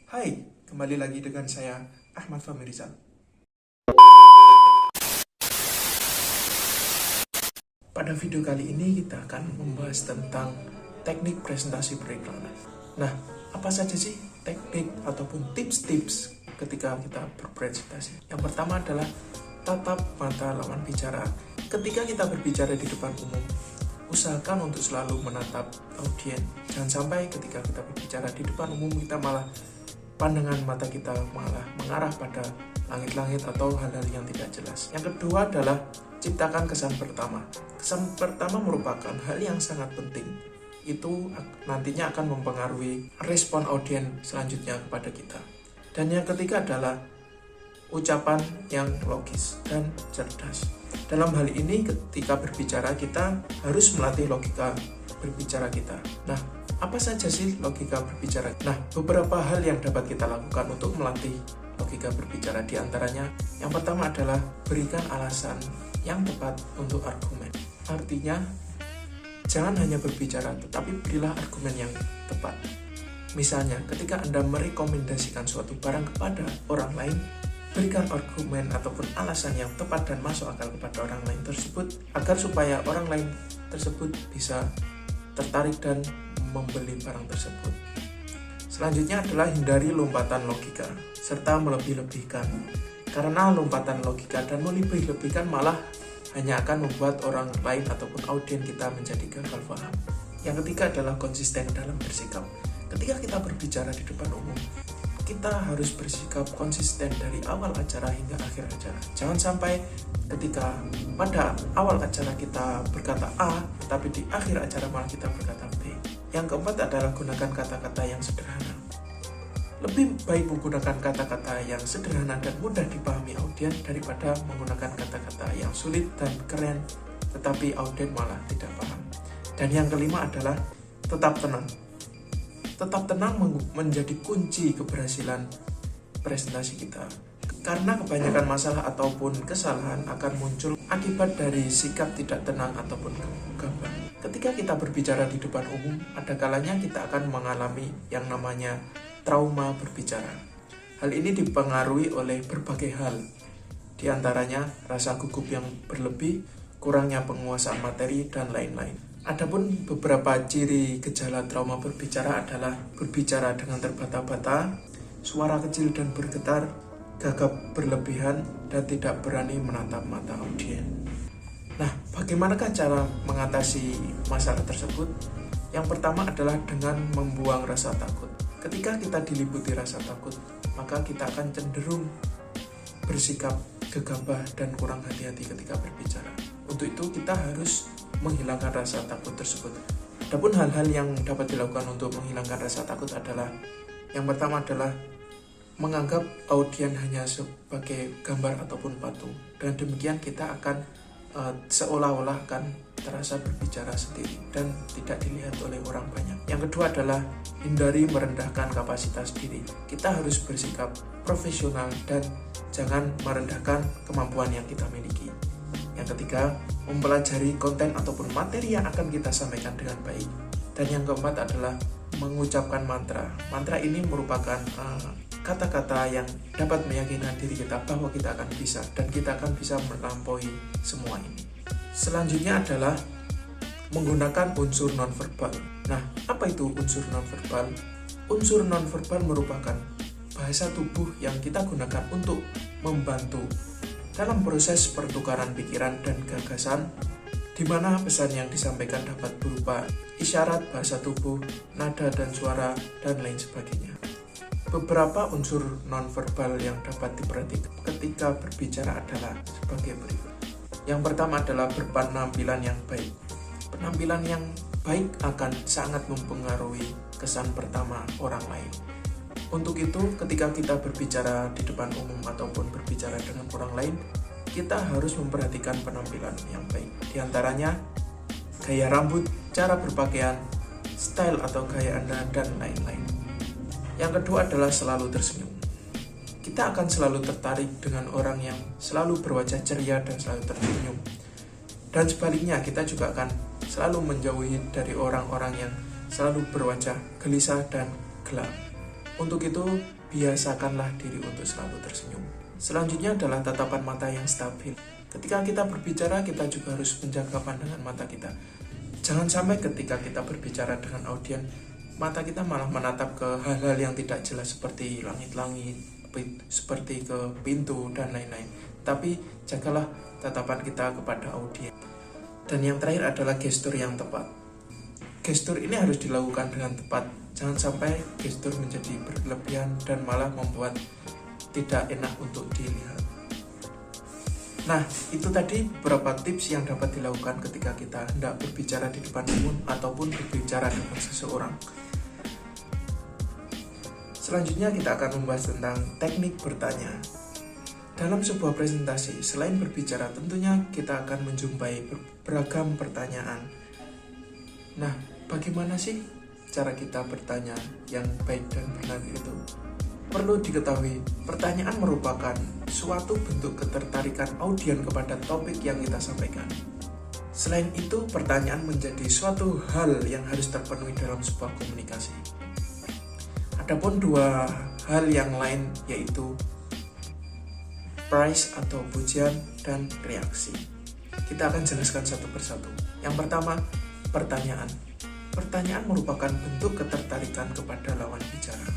Hai, kembali lagi dengan saya Ahmad Fahmi Rizal. Pada video kali ini kita akan membahas tentang teknik presentasi periklanan. Nah, apa saja sih teknik ataupun tips-tips ketika kita berpresentasi? Yang pertama adalah tatap mata lawan bicara. Ketika kita berbicara di depan umum, usahakan untuk selalu menatap audiens. Jangan sampai ketika kita berbicara di depan umum kita malah pandangan mata kita malah mengarah pada langit-langit atau hal-hal yang tidak jelas. Yang kedua adalah ciptakan kesan pertama. Kesan pertama merupakan hal yang sangat penting. Itu nantinya akan mempengaruhi respon audiens selanjutnya kepada kita. Dan yang ketiga adalah ucapan yang logis dan cerdas. Dalam hal ini ketika berbicara kita harus melatih logika berbicara kita. Nah, apa saja sih logika berbicara? Nah, beberapa hal yang dapat kita lakukan untuk melatih logika berbicara di antaranya, yang pertama adalah berikan alasan yang tepat untuk argumen. Artinya, jangan hanya berbicara, tetapi berilah argumen yang tepat. Misalnya, ketika Anda merekomendasikan suatu barang kepada orang lain, berikan argumen ataupun alasan yang tepat dan masuk akal kepada orang lain tersebut, agar supaya orang lain tersebut bisa tertarik dan membeli barang tersebut. Selanjutnya adalah hindari lompatan logika serta melebih-lebihkan. Karena lompatan logika dan melebih-lebihkan malah hanya akan membuat orang lain ataupun audiens kita menjadi gagal paham. Yang ketiga adalah konsisten dalam bersikap. Ketika kita berbicara di depan umum, kita harus bersikap konsisten dari awal acara hingga akhir acara. Jangan sampai ketika pada awal acara kita berkata A, tapi di akhir acara malah kita berkata B. Yang keempat adalah gunakan kata-kata yang sederhana. Lebih baik menggunakan kata-kata yang sederhana dan mudah dipahami audiens daripada menggunakan kata-kata yang sulit dan keren tetapi audiens malah tidak paham. Dan yang kelima adalah tetap tenang. Tetap tenang menjadi kunci keberhasilan presentasi kita. Karena kebanyakan masalah ataupun kesalahan akan muncul akibat dari sikap tidak tenang ataupun gegabah. Ketika kita berbicara di depan umum, ada kalanya kita akan mengalami yang namanya trauma berbicara. Hal ini dipengaruhi oleh berbagai hal, di antaranya rasa gugup yang berlebih, kurangnya penguasaan materi, dan lain-lain. Adapun beberapa ciri gejala trauma berbicara adalah berbicara dengan terbata-bata, suara kecil dan bergetar, gagap berlebihan, dan tidak berani menatap mata audiens. Nah, bagaimanakah cara mengatasi masalah tersebut? Yang pertama adalah dengan membuang rasa takut. Ketika kita diliputi rasa takut, maka kita akan cenderung bersikap gegabah dan kurang hati-hati ketika berbicara. Untuk itu kita harus menghilangkan rasa takut tersebut. Adapun hal-hal yang dapat dilakukan untuk menghilangkan rasa takut adalah, yang pertama adalah menganggap audiens hanya sebagai gambar ataupun patung. Dan demikian kita akan seolah-olah akan terasa berbicara sendiri dan tidak dilihat oleh orang banyak. Yang kedua adalah hindari merendahkan kapasitas diri. Kita harus bersikap profesional dan jangan merendahkan kemampuan yang kita miliki. Yang ketiga, mempelajari konten ataupun materi yang akan kita sampaikan dengan baik. Dan yang keempat adalah mengucapkan mantra. Mantra ini merupakan kata-kata yang dapat meyakinkan diri kita bahwa kita akan bisa dan kita akan bisa melampaui semua ini. Selanjutnya adalah menggunakan unsur nonverbal. Nah, apa itu unsur nonverbal? Unsur nonverbal merupakan bahasa tubuh yang kita gunakan untuk membantu dalam proses pertukaran pikiran dan gagasan, di mana pesan yang disampaikan dapat berupa isyarat bahasa tubuh, nada dan suara, dan lain sebagainya. Beberapa unsur nonverbal yang dapat diperhatikan ketika berbicara adalah sebagai berikut. Yang pertama adalah berpenampilan yang baik. Penampilan yang baik akan sangat mempengaruhi kesan pertama orang lain. Untuk itu, ketika kita berbicara di depan umum ataupun berbicara dengan orang lain, kita harus memperhatikan penampilan yang baik. Di antaranya, gaya rambut, cara berpakaian, style atau gaya Anda, dan lain-lain. Yang kedua adalah selalu tersenyum. Kita akan selalu tertarik dengan orang yang selalu berwajah ceria dan selalu tersenyum. Dan sebaliknya, kita juga akan selalu menjauhi dari orang-orang yang selalu berwajah gelisah dan gelap. Untuk itu, biasakanlah diri untuk selalu tersenyum. Selanjutnya adalah tatapan mata yang stabil. Ketika kita berbicara, kita juga harus menjaga pandangan mata kita. Jangan sampai ketika kita berbicara dengan audiens, mata kita malah menatap ke hal-hal yang tidak jelas seperti langit-langit, seperti ke pintu, dan lain-lain. Tapi jagalah tatapan kita kepada audiens. Dan yang terakhir adalah gestur yang tepat. Gestur ini harus dilakukan dengan tepat. Jangan sampai gestur menjadi berlebihan dan malah membuat tidak enak untuk dilihat. Nah, itu tadi beberapa tips yang dapat dilakukan ketika kita hendak berbicara di depan umum ataupun berbicara dengan seseorang. Selanjutnya kita akan membahas tentang teknik bertanya. Dalam sebuah presentasi, selain berbicara, tentunya kita akan menjumpai beragam pertanyaan. Nah, bagaimana sih cara kita bertanya yang baik dan benar itu? Perlu diketahui, pertanyaan merupakan suatu bentuk ketertarikan audiens kepada topik yang kita sampaikan. Selain itu, pertanyaan menjadi suatu hal yang harus terpenuhi dalam sebuah komunikasi. Adapun dua hal yang lain yaitu praise atau pujian dan reaksi. Kita akan jelaskan satu persatu. Yang pertama, pertanyaan. Pertanyaan merupakan bentuk ketertarikan kepada lawan bicara.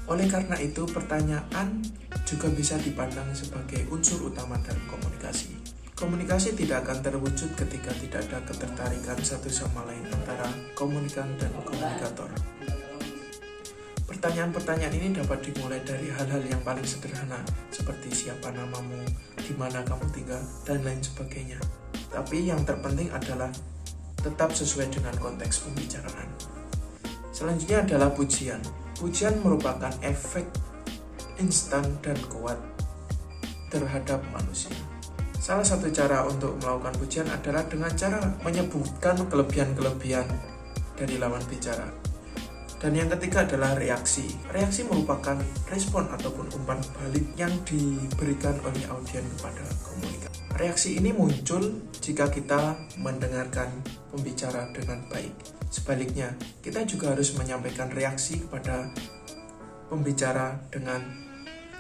Oleh karena itu, pertanyaan juga bisa dipandang sebagai unsur utama dalam komunikasi. Komunikasi tidak akan terwujud ketika tidak ada ketertarikan satu sama lain antara komunikan dan komunikator. Pertanyaan-pertanyaan ini dapat dimulai dari hal-hal yang paling sederhana, seperti siapa namamu, di mana kamu tinggal, dan lain sebagainya. Tapi yang terpenting adalah tetap sesuai dengan konteks pembicaraan. Selanjutnya adalah pujian. Pujian merupakan efek instan dan kuat terhadap manusia. Salah satu cara untuk melakukan pujian adalah dengan cara menyebutkan kelebihan-kelebihan dari lawan bicara. Dan yang ketiga adalah reaksi. Reaksi merupakan respon ataupun umpan balik yang diberikan oleh audiens kepada komunikan. Reaksi ini muncul jika kita mendengarkan pembicara dengan baik. Sebaliknya, kita juga harus menyampaikan reaksi kepada pembicara dengan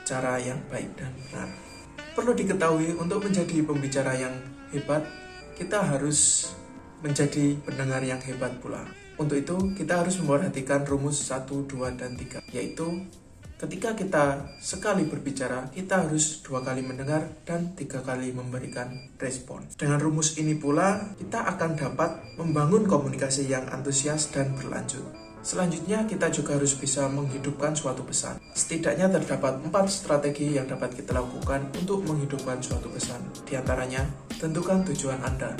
cara yang baik dan benar. Perlu diketahui, untuk menjadi pembicara yang hebat, kita harus menjadi pendengar yang hebat pula. Untuk itu, kita harus memperhatikan rumus 1, 2, dan 3, yaitu ketika kita sekali berbicara, kita harus 2 kali mendengar dan 3 kali memberikan respon. Dengan rumus ini pula, kita akan dapat membangun komunikasi yang antusias dan berlanjut. Selanjutnya, kita juga harus bisa menghidupkan suatu pesan. Setidaknya terdapat 4 strategi yang dapat kita lakukan untuk menghidupkan suatu pesan. Di antaranya, tentukan tujuan Anda.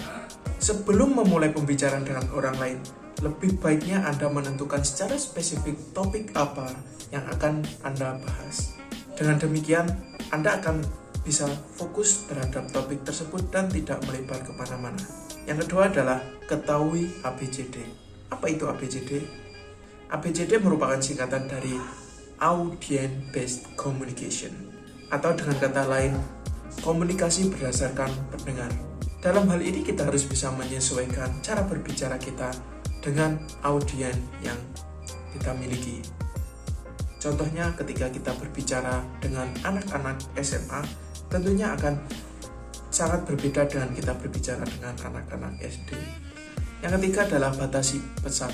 Sebelum memulai pembicaraan dengan orang lain, lebih baiknya Anda menentukan secara spesifik topik apa yang akan Anda bahas. Dengan demikian, Anda akan bisa fokus terhadap topik tersebut dan tidak melebar kemana-mana. Yang kedua adalah ketahui ABCD. Apa itu ABCD? ABCD merupakan singkatan dari Audience Based Communication, atau dengan kata lain, komunikasi berdasarkan pendengar. Dalam hal ini kita harus bisa menyesuaikan cara berbicara kita dengan audiens yang kita miliki. Contohnya ketika kita berbicara dengan anak-anak SMA, tentunya akan sangat berbeda dengan kita berbicara dengan anak-anak SD. Yang ketiga adalah batasi pesan.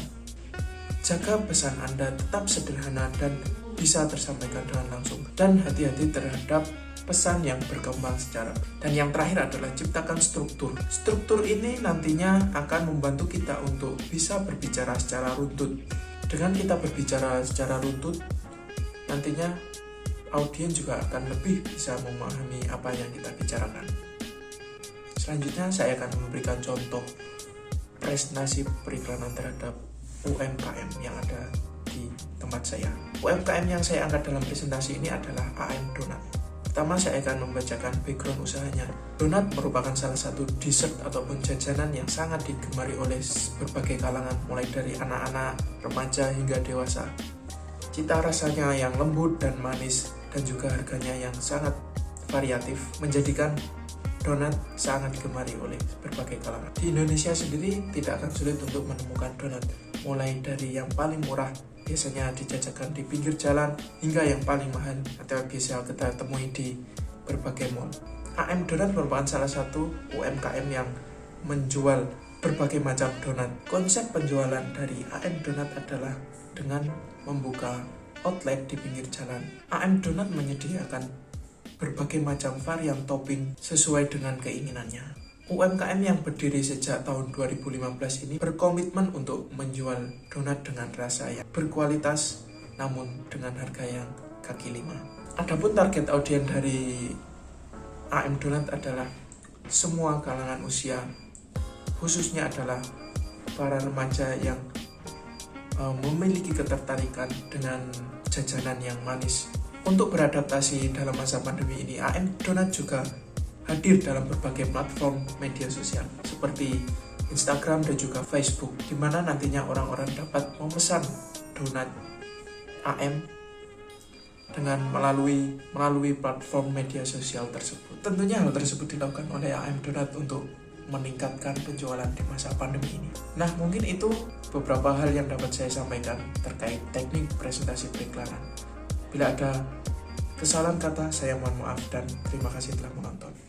Jaga pesan Anda tetap sederhana dan bisa tersampaikan dengan langsung, dan hati-hati terhadap pesan yang berkembang secara. Dan yang terakhir adalah ciptakan struktur. Struktur ini nantinya akan membantu kita untuk bisa berbicara secara runtut. Dengan kita berbicara secara runtut, nantinya audiens juga akan lebih bisa memahami apa yang kita bicarakan. Selanjutnya saya akan memberikan contoh presentasi periklanan terhadap UMKM yang ada di tempat saya. UMKM yang saya angkat dalam presentasi ini adalah AM Donat. Pertama, saya akan membacakan background usahanya. Donat merupakan salah satu dessert ataupun jajanan yang sangat digemari oleh berbagai kalangan, mulai dari anak-anak, remaja, hingga dewasa. Cita rasanya yang lembut dan manis, dan juga harganya yang sangat variatif, menjadikan donat sangat digemari oleh berbagai kalangan. Di Indonesia sendiri tidak akan sulit untuk menemukan donat. mulai dari yang paling murah biasanya dijajakan di pinggir jalan hingga yang paling mahal atau bisa kita temui di berbagai mall. AM Donat merupakan salah satu UMKM yang menjual berbagai macam donat. Konsep penjualan dari AM Donat adalah dengan membuka outlet di pinggir jalan. AM Donat menyediakan berbagai macam varian topping sesuai dengan keinginannya. UMKM yang berdiri sejak tahun 2015 ini berkomitmen untuk menjual donat dengan rasa yang berkualitas namun dengan harga yang kaki lima. Adapun target audiens dari AM Donat adalah semua kalangan usia, khususnya adalah para remaja yang memiliki ketertarikan dengan jajanan yang manis. Untuk beradaptasi dalam masa pandemi ini, AM Donat juga hadir dalam berbagai platform media sosial seperti Instagram dan juga Facebook, di mana nantinya orang-orang dapat memesan donat AM dengan melalui platform media sosial tersebut. Tentunya hal tersebut dilakukan oleh AM Donat untuk meningkatkan penjualan di masa pandemi ini. Nah, mungkin itu beberapa hal yang dapat saya sampaikan terkait teknik presentasi periklanan. Bila ada kesalahan kata, saya mohon maaf dan terima kasih telah menonton.